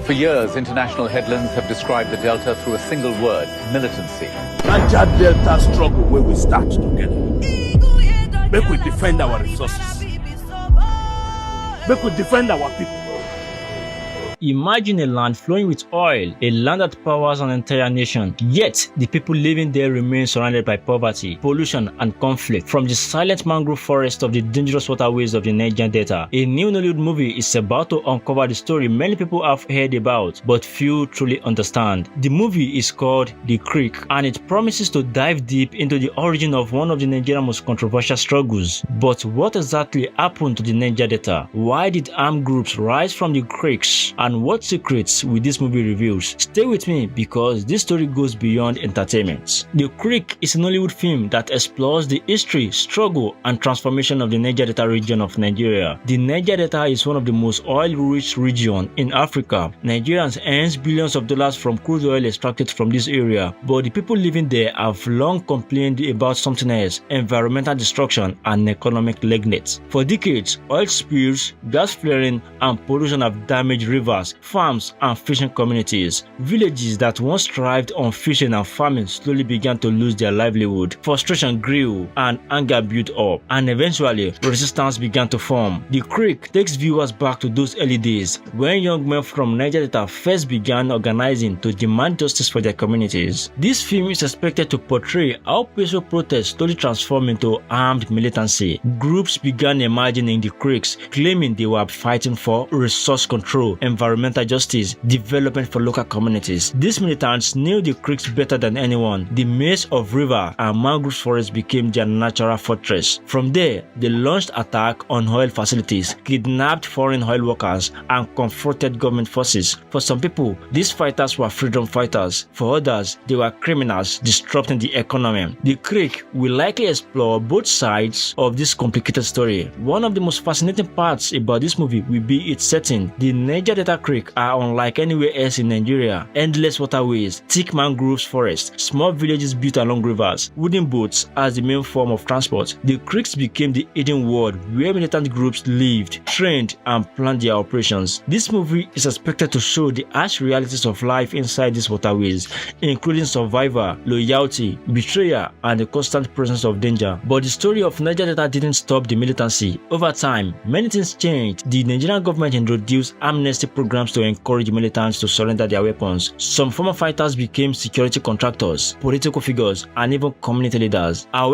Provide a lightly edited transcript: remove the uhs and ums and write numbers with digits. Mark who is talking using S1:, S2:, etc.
S1: For years, international headlines have described the Delta through a single word: militancy.
S2: Niger Delta struggle where we start together. Make we defend our resources. Make we defend our people.
S3: Imagine a land flowing with oil, a land that powers an entire nation, yet the people living there remain surrounded by poverty, pollution and conflict. From the silent mangrove forest of the dangerous waterways of the Niger Delta, a new Nollywood movie is about to uncover the story many people have heard about, but few truly understand. The movie is called The Creek, and it promises to dive deep into the origin of one of the Nigeria's most controversial struggles. But what exactly happened to the Niger Delta? Why did armed groups rise from the creeks? And what secrets will this movie reveal? Stay with me because this story goes beyond entertainment. The Creek is a Nollywood film that explores the history, struggle, and transformation of the Niger Delta region of Nigeria. The Niger Delta is one of the most oil-rich regions in Africa. Nigerians earn billions of dollars from crude oil extracted from this area, but the people living there have long complained about something else: environmental destruction and economic neglect. For decades, oil spills, gas flaring, and pollution have damaged rivers, farms, and fishing communities. Villages that once thrived on fishing and farming slowly began to lose their livelihood. Frustration grew and anger built up, and eventually resistance began to form. The Creek takes viewers back to those early days when young men from Niger Delta first began organizing to demand justice for their communities. This film is expected to portray how peaceful protests slowly transformed into armed militancy. Groups began emerging in the creeks, claiming they were fighting for resource control, environmental justice, development for local communities. These militants knew the creeks better than anyone. The maze of river and mangrove forests became their natural fortress. From there, they launched attacks on oil facilities, kidnapped foreign oil workers, and confronted government forces. For some people, these fighters were freedom fighters. For others, they were criminals disrupting the economy. The Creek will likely explore both sides of this complicated story. One of the most fascinating parts about this movie will be its setting. The Niger Delta Creek are unlike anywhere else in Nigeria. Endless waterways, thick mangroves forests, small villages built along rivers, wooden boats as the main form of transport. The creeks became the hidden world where militant groups lived, trained, and planned their operations. This movie is expected to show the harsh realities of life inside these waterways, including survival, loyalty, betrayal, and the constant presence of danger. But the story of Niger Delta didn't stop the militancy. Over time, many things changed. The Nigerian government introduced amnesty programs to encourage militants to surrender their weapons. Some former fighters became security contractors, political figures, and even community leaders. However,